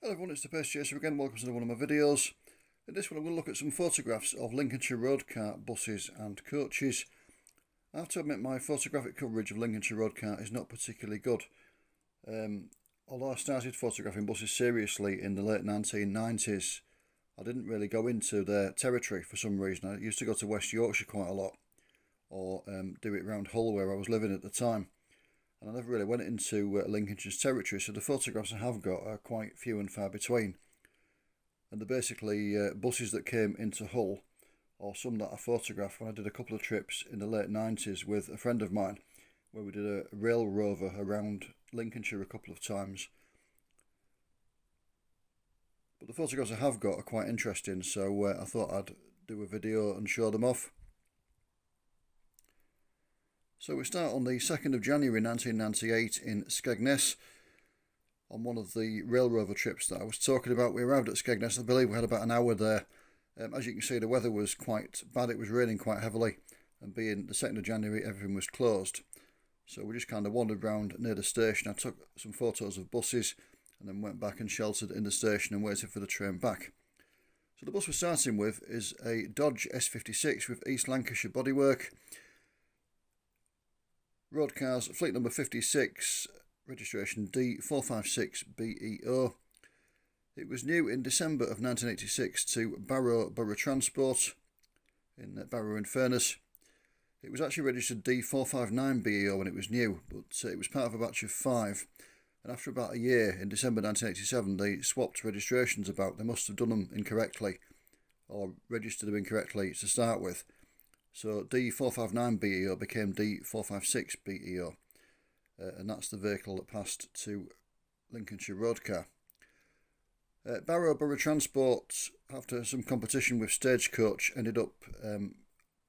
Hello everyone, it's the Pace Chaser again. Welcome to one of my videos. In this one I'm going to look at some photographs of Lincolnshire RoadCar buses and coaches. I have to admit my photographic coverage of Lincolnshire RoadCar is not particularly good. Although I started photographing buses seriously in the late 1990s, I didn't really go into their territory for some reason. I used to go to West Yorkshire quite a lot, or do it around Hull where I was living at the time. And I never really went into Lincolnshire's territory, so the photographs I have got are quite few and far between. And they're basically buses that came into Hull, or some that I photographed when I did a couple of trips in the late 90s with a friend of mine, where we did a rail rover around Lincolnshire a couple of times. But the photographs I have got are quite interesting, so I thought I'd do a video and show them off. So we start on the 2nd of January 1998 in Skegness, on one of the rail rover trips that I was talking about. We arrived at Skegness, I believe we had about an hour there. As you can see, the weather was quite bad, it was raining quite heavily, and being the 2nd of January everything was closed. So we just kind of wandered round near the station. I took some photos of buses and then went back and sheltered in the station and waited for the train back. So the bus we're starting with is a Dodge S56 with East Lancashire bodywork. RoadCar's fleet number 56, registration D456BEO. It was new in December of 1986 to Barrow Borough Transport in Barrow in Furness. It was actually registered D459BEO when it was new, but it was part of a batch of 5. And after about a year, in December 1987, they swapped registrations about. They must have done them incorrectly, or registered them incorrectly to start with. So D459BEO became D456BEO, and that's the vehicle that passed to Lincolnshire RoadCar. Barrow Borough Transport, after some competition with Stagecoach, ended up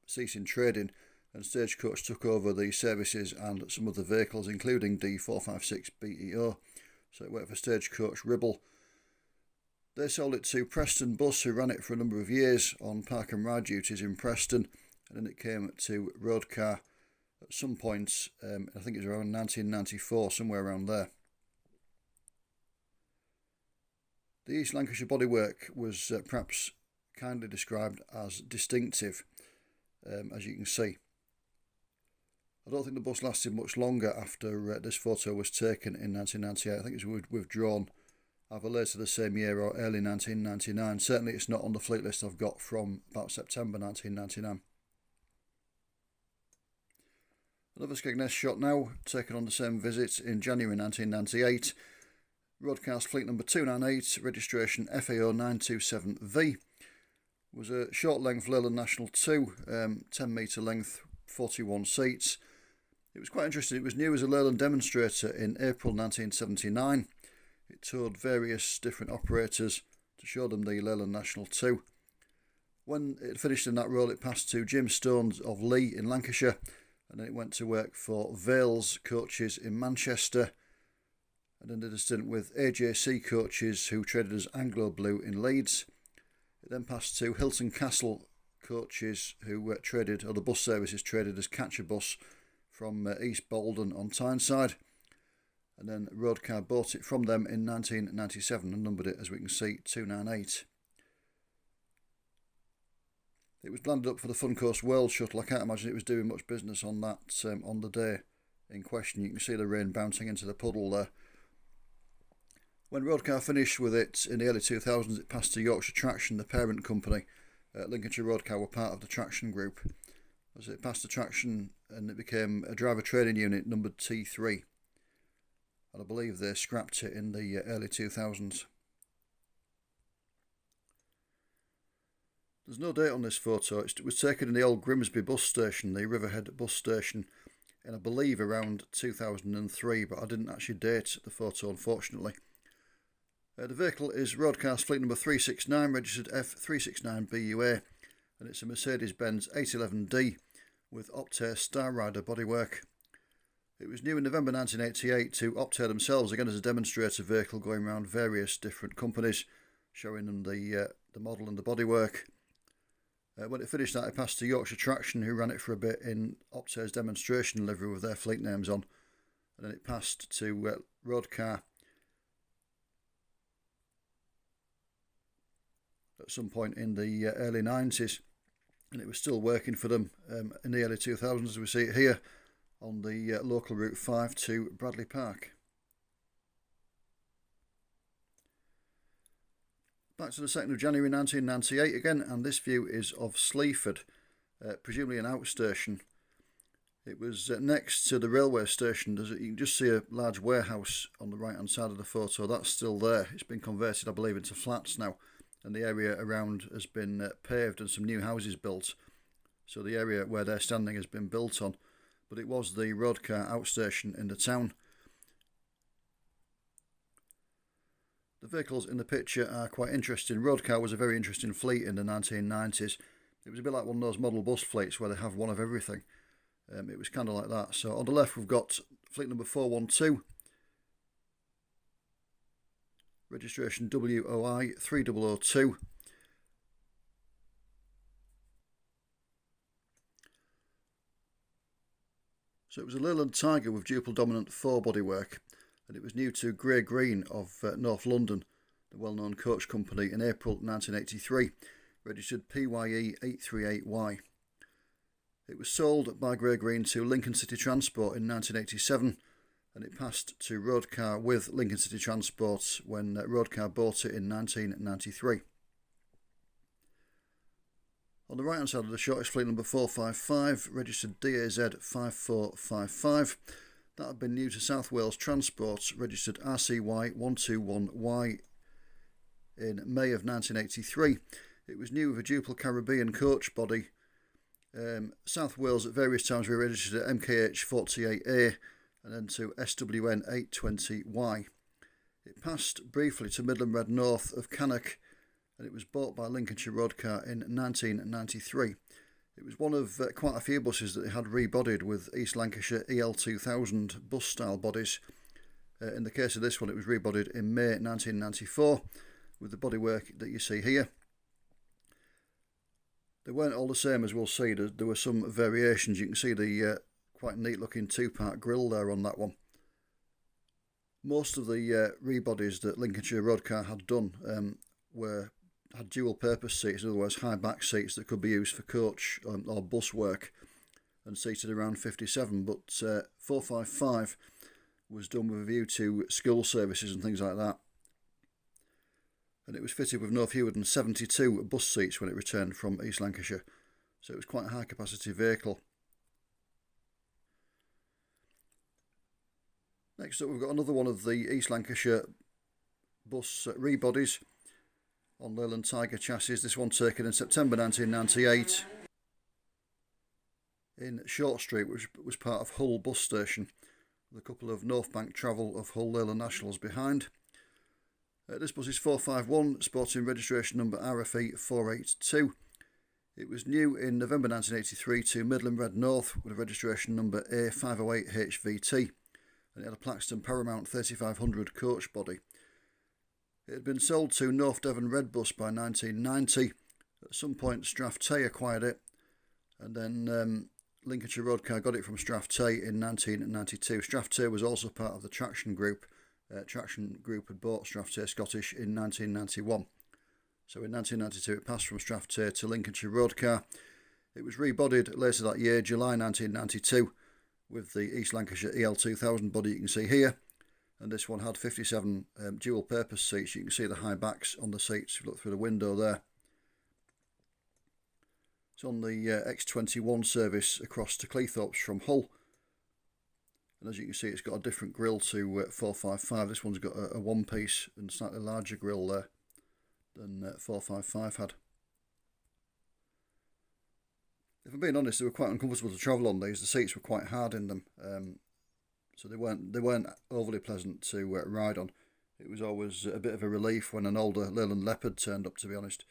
ceasing trading, and Stagecoach took over the services and some of the vehicles, including D456BEO. So it went for Stagecoach Ribble. They sold it to Preston Bus, who ran it for a number of years on park and ride duties in Preston. And then it came to RoadCar at some point, I think it was around 1994, somewhere around there. The East Lancashire bodywork was perhaps kindly described as distinctive, as you can see. I don't think the bus lasted much longer after this photo was taken in 1998. I think it was withdrawn either later the same year or early 1999. Certainly it's not on the fleet list I've got from about September 1999. Another Skegness shot now, taken on the same visit in January 1998. RoadCar's fleet number 298, registration FAO927V. Was a short length Leyland National 2, 10 metre length, 41 seats. It was quite interesting. It was new as a Leyland demonstrator in April 1979. It toured various different operators to show them the Leyland National 2. When it finished in that role, it passed to Jim Stones of Lee in Lancashire, and then it went to work for Vale's Coaches in Manchester, and then did a stint with AJC Coaches, who traded as Anglo Blue in Leeds. It then passed to Hilton Castle Coaches, who traded, or the bus services traded as Catcher Bus from East Bolden on Tyneside. And then RoadCar bought it from them in 1997 and numbered it, as we can see, 298. It was landed up for the Fun Coast World Shuttle. I can't imagine it was doing much business on that on the day in question. You can see the rain bouncing into the puddle there. When RoadCar finished with it in the early 2000s, it passed to Yorkshire Traction, the parent company. Lincolnshire RoadCar were part of the Traction group. As it passed to Traction, and it became a driver training unit numbered T3. And I believe they scrapped it in the early 2000s. There's no date on this photo. It was taken in the old Grimsby bus station, the Riverhead bus station, in I believe around 2003, but I didn't actually date the photo, unfortunately. The vehicle is RoadCar's fleet number 369, registered F369BUA, and it's a Mercedes-Benz 811D with Optare Star Rider bodywork. It was new in November 1988 to Optare themselves, again as a demonstrator vehicle, going around various different companies, showing them the model and the bodywork. When it finished that, it passed to Yorkshire Traction, who ran it for a bit in Optare's demonstration livery with their fleet names on. And then it passed to RoadCar at some point in the early 90s, and it was still working for them in the early 2000s, as we see it here on the local Route 5 to Bradley Park. Back to the 2nd of January 1998 again, and this view is of Sleaford, presumably an outstation. It was next to the railway station. You can just see a large warehouse on the right hand side of the photo. That's still there. It's been converted, I believe, into flats now, and the area around has been paved and some new houses built. So the area where they're standing has been built on, but it was the RoadCar outstation in the town. The vehicles in the picture are quite interesting. RoadCar was a very interesting fleet in the 1990s. It was a bit like one of those model bus fleets where they have one of everything. It was kind of like that. So on the left we've got fleet number 412, registration WOI 3002. So it was a Leyland Tiger with dual dominant 4 bodywork, and it was new to Grey Green of North London, the well-known coach company, in April 1983, registered PYE 838Y. It was sold by Grey Green to Lincoln City Transport in 1987, and it passed to RoadCar with Lincoln City Transport when RoadCar bought it in 1993. On the right hand side of the shot is fleet number 455, registered DAZ 5455. That had been new to South Wales Transport, registered RCY 121Y in May of 1983. It was new with a dual Caribbean coach body. South Wales at various times were registered at MKH 48A and then to SWN 820Y. It passed briefly to Midland Red North of Cannock, and it was bought by Lincolnshire RoadCar in 1993. It was one of quite a few buses that they had rebodied with East Lancashire EL2000 bus style bodies. In the case of this one, it was rebodied in May 1994 with the bodywork that you see here. They weren't all the same, as we'll see. There were some variations. You can see the quite neat looking 2-part grille there on that one. Most of the rebodies that Lincolnshire RoadCar had done had dual purpose seats, in other words high back seats that could be used for coach or bus work, and seated around 57, but 455 was done with a view to school services and things like that. And it was fitted with no fewer than 72 bus seats when it returned from East Lancashire, so it was quite a high capacity vehicle. Next up we've got another one of the East Lancashire bus rebodies on Leyland Tiger chassis. This one taken in September 1998 in Short Street, which was part of Hull bus station, with a couple of North Bank travel of Hull Leyland Nationals behind. This bus is 451, sporting registration number RFE 482. It was new in November 1983 to Midland Red North with a registration number A508HVT, and it had a Plaxton Paramount 3500 coach body. It had been sold to North Devon Red Bus by 1990. At some point Strath Tay acquired it, and then Lincolnshire RoadCar got it from Strath Tay in 1992. Strath Tay was also part of the Traction Group. Traction Group had bought Strath Tay Scottish in 1991. So in 1992 it passed from Strath Tay to Lincolnshire RoadCar. It was rebodied later that year, July 1992, with the East Lancashire EL2000 body you can see here. And this one had 57 dual purpose seats. You can see the high backs on the seats if you look through the window there. It's on the X21 service across to Cleethorpes from Hull. And as you can see, it's got a different grille to 455. This one's got a one-piece and slightly larger grille there than 455 had. If I'm being honest, they were quite uncomfortable to travel on these. The seats were quite hard in them, so they weren't overly pleasant to ride on. It was always a bit of a relief when an older Leyland Leopard turned up, to be honest.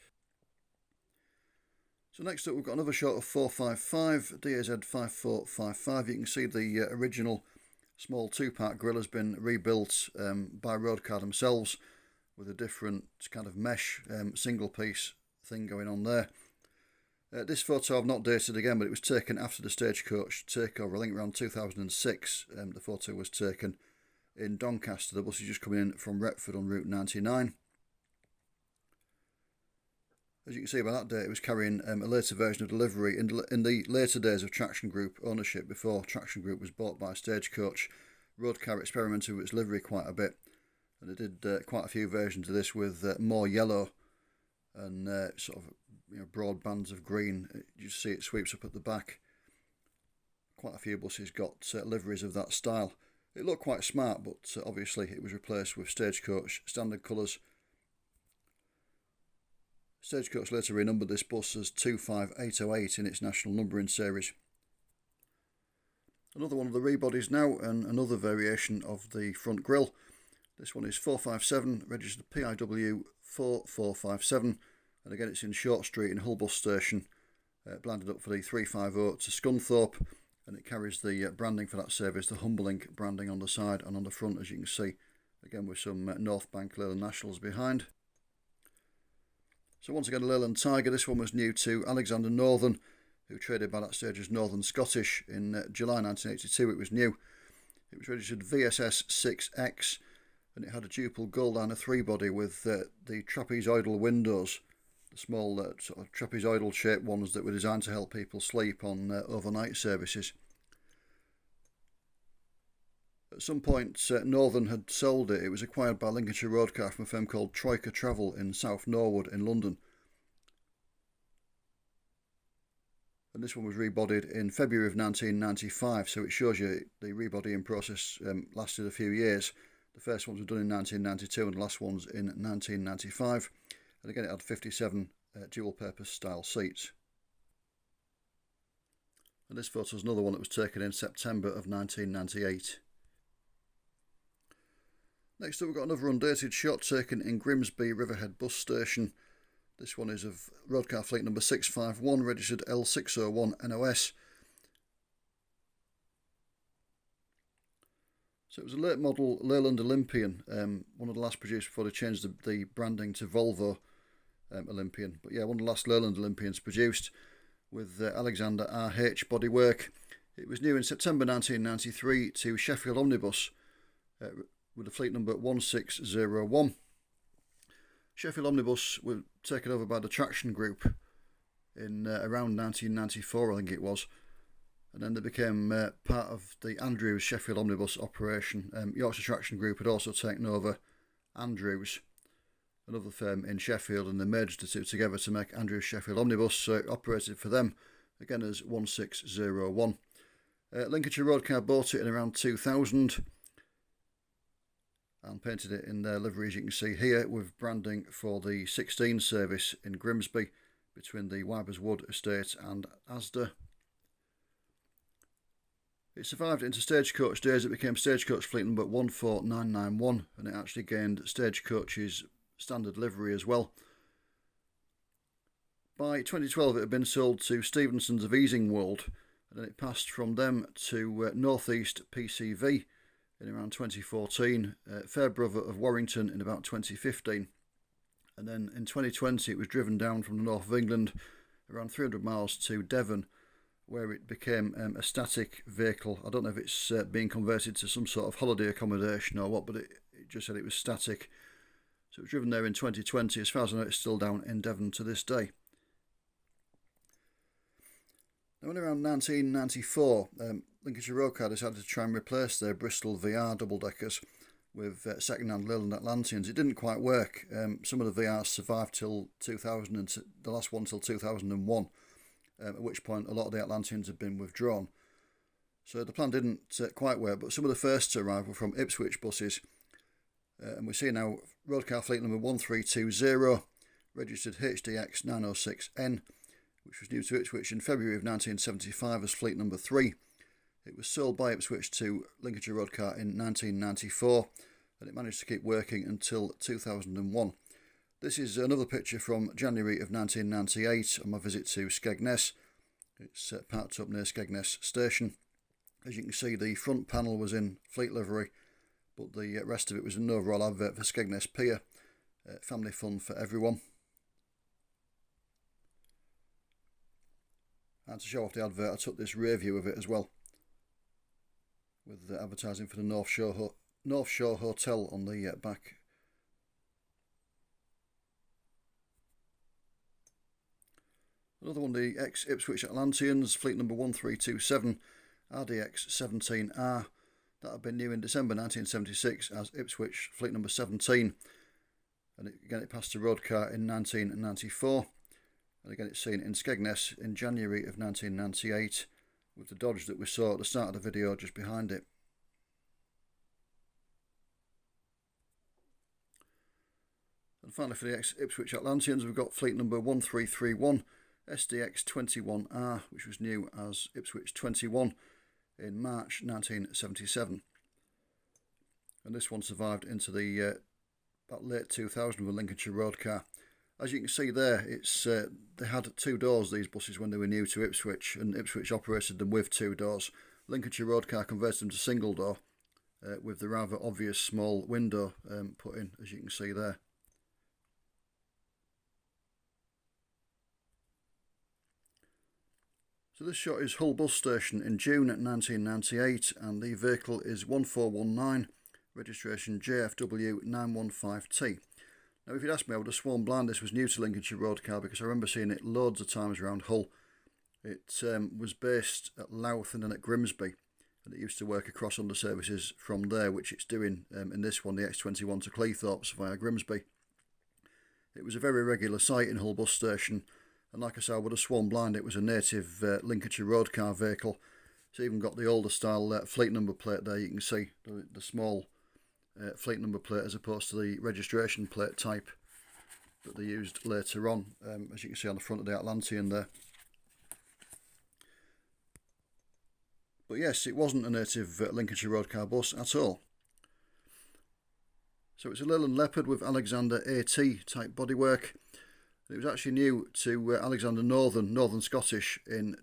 So next up we've got another shot of 455, DAZ 5455. You can see the original small 2-part grille has been rebuilt by RoadCar themselves with a different kind of mesh single piece thing going on there. This photo I've not dated again, but it was taken after the Stagecoach takeover, I think around 2006. The photo was taken in Doncaster. The bus is just coming in from Retford on Route 99. As you can see, by that date it was carrying a later version of the livery in the later days of Traction Group ownership, before Traction Group was bought by Stagecoach. RoadCar experimented with its livery quite a bit, and they did quite a few versions of this with more yellow and sort of broad bands of green. You see it sweeps up at the back. Quite a few buses got liveries of that style. It looked quite smart, but obviously it was replaced with Stagecoach standard colours. Stagecoach later renumbered this bus as 25808 in its national numbering series. Another one of the rebodies now, and another variation of the front grille. This one is 457, registered PIW 4457, and again it's in Short Street in Hull Bus Station, blended up for the 350 to Scunthorpe, and it carries the branding for that service, the Humberlink branding on the side and on the front, as you can see, again with some North Bank Leyland Nationals behind. So once again, a Leyland Tiger. This one was new to Alexander Northern, who traded by that stage as Northern Scottish. In July 1982 it was new. It was registered VSS 6X, and it had a duple Goldliner 3-body with the trapezoidal windows, the small sort of trapezoidal shaped ones that were designed to help people sleep on overnight services. At some point Northern had sold it. It was acquired by Lincolnshire RoadCar from a firm called Troika Travel in South Norwood in London. And this one was rebodied in February of 1995, so it shows you the rebodying process lasted a few years. The first ones were done in 1992 and the last ones in 1995. And again it had 57 dual purpose style seats. And this photo is another one that was taken in September of 1998. Next up we've got another undated shot taken in Grimsby Riverhead Bus Station. This one is of RoadCar fleet number 651, registered L601 NOS. So it was a late model Leland Olympian, one of the last produced before they changed the branding to Volvo Olympian. But yeah, one of the last Leyland Olympians produced, with Alexander RH bodywork. It was new in September 1993 to Sheffield Omnibus, with the fleet number 1601. Sheffield Omnibus were taken over by the Traction Group in around 1994, I think it was, and then they became part of the Andrews Sheffield Omnibus operation. Yorkshire Traction Group had also taken over Andrews, another firm in Sheffield, and they merged the two together to make Andrews Sheffield Omnibus, so it operated for them again as 1601. Lincolnshire RoadCar bought it in around 2000 and painted it in their livery, as you can see here, with branding for the 16 service in Grimsby between the Wybers Wood estate and Asda. It survived into Stagecoach days. It became Stagecoach fleet number 14991, and it actually gained Stagecoach's standard livery as well. By 2012 it had been sold to Stevenson's of Easing World, and then it passed from them to North East PCV in around 2014, Fairbrother of Warrington in about 2015, and then in 2020 it was driven down from the north of England around 300 miles to Devon, where it became a static vehicle. I don't know if it's being converted to some sort of holiday accommodation or what, but it just said it was static. So it was driven there in 2020. As far as I know, it's still down in Devon to this day. Now, in around 1994, Lincolnshire RoadCar decided to try and replace their Bristol VR double-deckers with second-hand Leyland Atlanteans. It didn't quite work. Some of the VRs survived till 2000, and the last one till 2001, at which point a lot of the Atlanteans had been withdrawn. So the plan didn't quite work, but some of the first to arrive were from Ipswich buses. And we see now RoadCar fleet number 1320, registered HDX 906N, which was new to Ipswich in February of 1975 as fleet number 3. It was sold by Ipswich to Lincolnshire RoadCar in 1994, and it managed to keep working until 2001. This is another picture from January of 1998 on my visit to Skegness. It's parked up near Skegness station. As you can see, the front panel was in fleet livery, but the rest of it was an overall advert for Skegness Pier. Family fun for everyone. And to show off the advert, I took this rear view of it as well, with the advertising for the North Shore Hotel on the back. Another one, the ex-Ipswich Atlanteans, fleet number 1327, RDX 17R. That had been new in December 1976 as Ipswich fleet number 17. And again it passed to RoadCar in 1994. And again it's seen in Skegness in January of 1998 with the Dodge that we saw at the start of the video just behind it. And finally for the ex-Ipswich Atlanteans, we've got fleet number 1331 SDX 21R, which was new as Ipswich 21 in March 1977. And this one survived into the about late 2000 with Lincolnshire RoadCar. As you can see there, it's they had two doors, these buses, when they were new to Ipswich, and Ipswich operated them with two doors. Lincolnshire RoadCar converted them to single door with the rather obvious small window put in, as you can see there. So this shot is Hull Bus Station in June 1998, and the vehicle is 1419, registration JFW 915T. Now if you'd asked me, I would have sworn blind this was new to Lincolnshire RoadCar, because I remember seeing it loads of times around Hull. It was based at Louth and then at Grimsby, and it used to work across under services from there, which it's doing in this one, the X21 to Cleethorpes via Grimsby. It was a very regular sight in Hull Bus Station, and like I said, I would have sworn blind it was a native Lincolnshire RoadCar vehicle. It's even got the older style fleet number plate there. You can see the small fleet number plate as opposed to the registration plate type that they used later on, as you can see on the front of the Atlantean there. But yes, it wasn't a native Lincolnshire RoadCar bus at all. So it's a Leyland Leopard with Alexander AT type bodywork. It was actually new to Alexander Northern Scottish in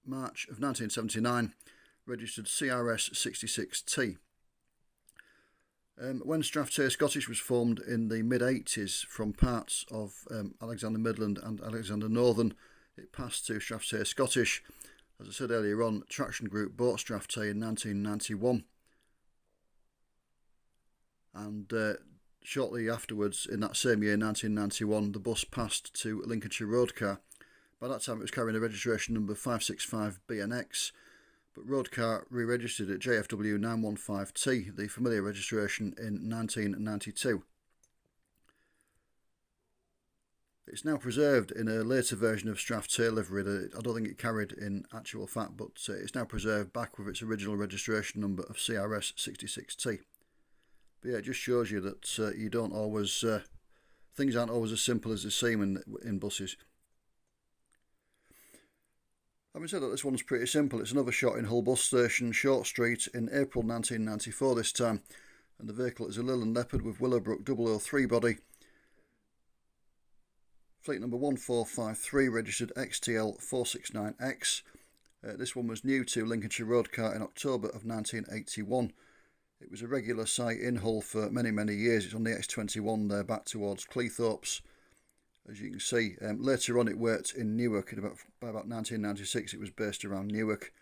March of 1979, registered CRS 66T. When Strathtyr Scottish was formed in the mid-80s from parts of Alexander Midland and Alexander Northern, it passed to Strathtyr Scottish. As I said earlier on, Traction Group bought Strathtyr in 1991. And shortly afterwards, in that same year, 1991, the bus passed to Lincolnshire RoadCar. By that time it was carrying a registration number 565BNX, but RoadCar re-registered at JFW 915T, the familiar registration, in 1992. It's now preserved in a later version of Strathtyr livery that I don't think it carried in actual fact, but it's now preserved back with its original registration number of CRS 66T. But yeah, it just shows you that you don't always, things aren't always as simple as they seem in buses. Having said that, this one's pretty simple. It's another shot in Hull Bus Station, Short Street, in April 1994 this time. And the vehicle is a Leyland Leopard with Willowbrook 003 body. Fleet number 1453, registered XTL 469X. This one was new to Lincolnshire RoadCar in October of 1981. It was a regular sight in Hull for many, many years. It's on the X21 there, back towards Cleethorpes. As you can see, later on it worked in Newark. By about 1996 it was based around Newark,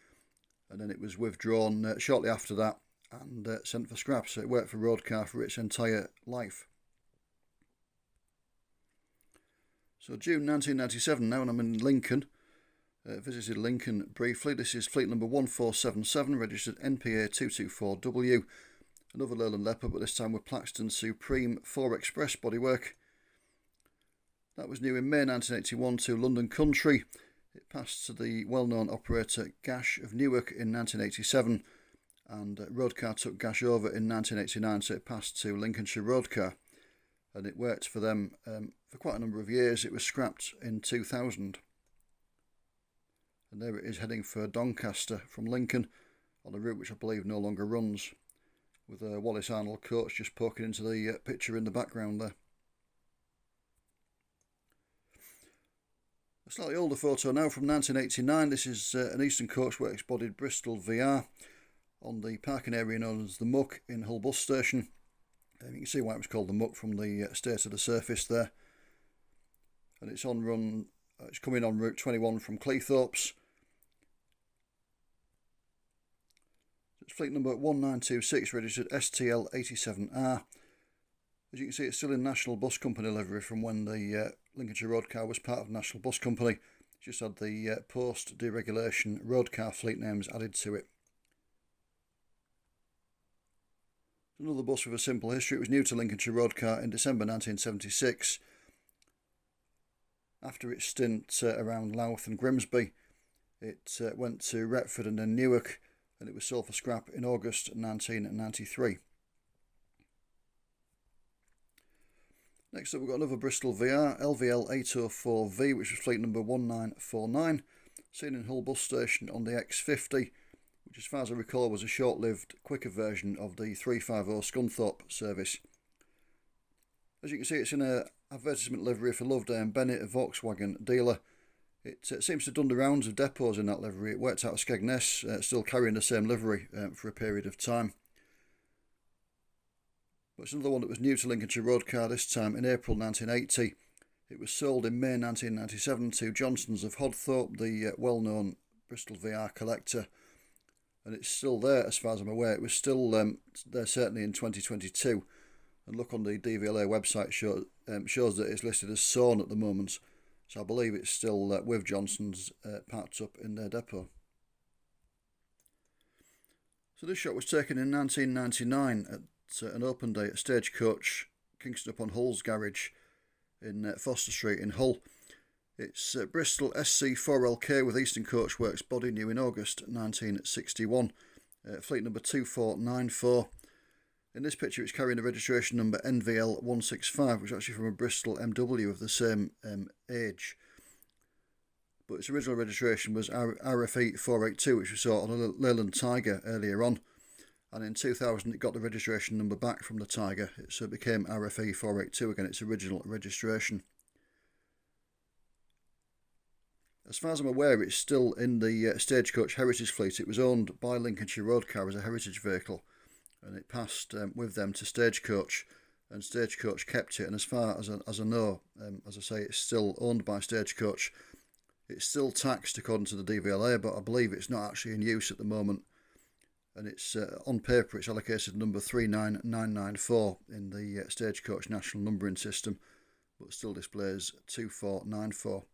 and then it was withdrawn shortly after that and sent for scrap. So it worked for RoadCar for its entire life. So June 1997 now, and I'm in Lincoln. Visited Lincoln briefly. This is fleet number 1477, registered NPA 224W. Another Leyland Leopard, but this time with Plaxton Supreme 4 Express bodywork. That was new in May 1981 to London Country. It passed to the well-known operator Gash of Newark in 1987, and RoadCar took Gash over in 1989, so it passed to Lincolnshire RoadCar, and it worked for them for quite a number of years. It was scrapped in 2000. And there it is, heading for Doncaster from Lincoln on a route which I believe no longer runs, with a Wallace Arnold coach just poking into the picture in the background there. A slightly older photo now from 1989. This is an Eastern Coachworks bodied Bristol VR on the parking area known as the Muck in Hull Bus Station. You can see why it was called the Muck from the state of the surface there. And it's on run. It's coming on Route 21 from Cleethorpes. It's fleet number 1926, registered STL87R. As you can see, it's still in National Bus Company livery from when the Lincolnshire RoadCar was part of National Bus Company. Just had the post-deregulation RoadCar fleet names added to it. Another bus with a simple history. It was new to Lincolnshire RoadCar in December 1976. After its stint around Louth and Grimsby, it went to Retford and then Newark, and it was sold for scrap in August 1993. Next up, we've got another Bristol VR, LVL 804V, which was fleet number 1949, seen in Hull bus station on the X50, which as far as I recall was a short-lived, quicker version of the 350 Scunthorpe service. As you can see, it's in an advertisement livery for Loveday and Bennett, a Volkswagen dealer. It seems to have done the rounds of depots in that livery. It worked out of Skegness, still carrying the same livery for a period of time. But it's another one that was new to Lincolnshire RoadCar, this time in April 1980. It was sold in May 1997 to Johnson's of Hodthorpe, the well-known Bristol VR collector. And it's still there as far as I'm aware. It was still there certainly in 2022. And look on the DVLA website, shows that it's listed as sewn at the moment. So I believe it's still with Johnson's parked up in their depot. So this shot was taken in 1999 at an open day at Stagecoach, Kingston upon Hull's garage in Foster Street in Hull. It's Bristol SC4LK with Eastern Coachworks body, new in August 1961. Fleet number 2494. In this picture it's carrying the registration number NVL165, which is actually from a Bristol MW of the same age. But its original registration was RFE 482, which we saw on a Leyland Tiger earlier on. And in 2000 it got the registration number back from the Tiger, so it became RFE 482 again, its original registration. As far as I'm aware, it's still in the Stagecoach Heritage Fleet. It was owned by Lincolnshire RoadCar as a heritage vehicle, and it passed with them to Stagecoach, and Stagecoach kept it. And as far as I know, as I say, it's still owned by Stagecoach. It's still taxed according to the DVLA, but I believe it's not actually in use at the moment. And it's on paper it's allocated number 39994 in the Stagecoach national numbering system, but still displays 2494.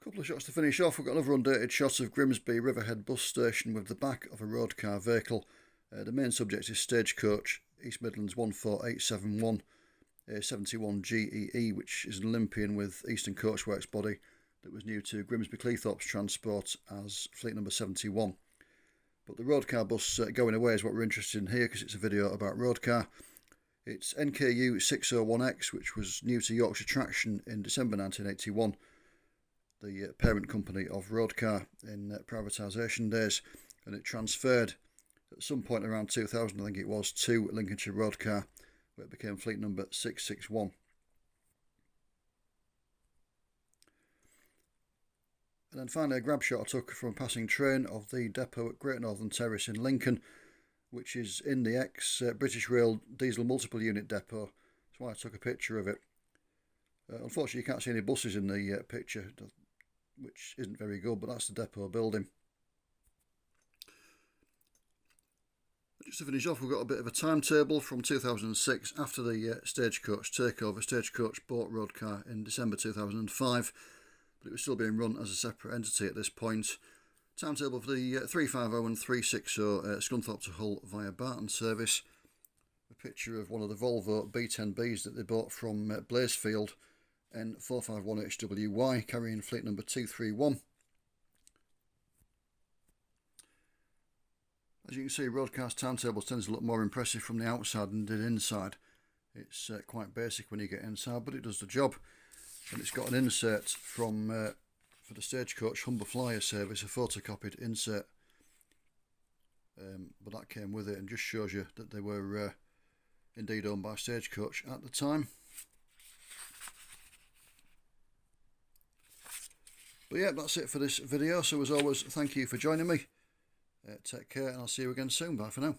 Couple of shots to finish off. We've got another undated shot of Grimsby Riverhead bus station with the back of a RoadCar vehicle. The main subject is Stagecoach East Midlands 14871 71 GEE, which is an Olympian with Eastern Coachworks body that was new to Grimsby Cleethorpes Transport as fleet number 71. But the RoadCar bus going away is what we're interested in here, because it's a video about RoadCar. It's NKU 601X, which was new to Yorkshire Traction in December 1981. The parent company of RoadCar in privatisation days, and it transferred at some point around 2000, I think it was, to Lincolnshire RoadCar, where it became fleet number 661. And then finally a grab shot I took from a passing train of the depot at Great Northern Terrace in Lincoln, which is in the ex-British Rail diesel multiple unit depot. That's why I took a picture of it. Unfortunately you can't see any buses in the picture, which isn't very good, but that's the depot building. Just to finish off, we've got a bit of a timetable from 2006 after the Stagecoach takeover. Stagecoach bought RoadCar in December 2005, but it was still being run as a separate entity at this point. Timetable for the 350 and 360 Scunthorpe to Hull via Barton service. A picture of one of the Volvo B10Bs that they bought from Blazefield N451HWY, carrying fleet number 231. As you can see, RoadCar's timetables tends to look more impressive from the outside than did inside. It's quite basic when you get inside, but it does the job. And it's got an insert from for the Stagecoach Humber Flyer service, a photocopied insert. But that came with it and just shows you that they were indeed owned by Stagecoach at the time. But yeah, that's it for this video. So as always, thank you for joining me. Take care, and I'll see you again soon. Bye for now.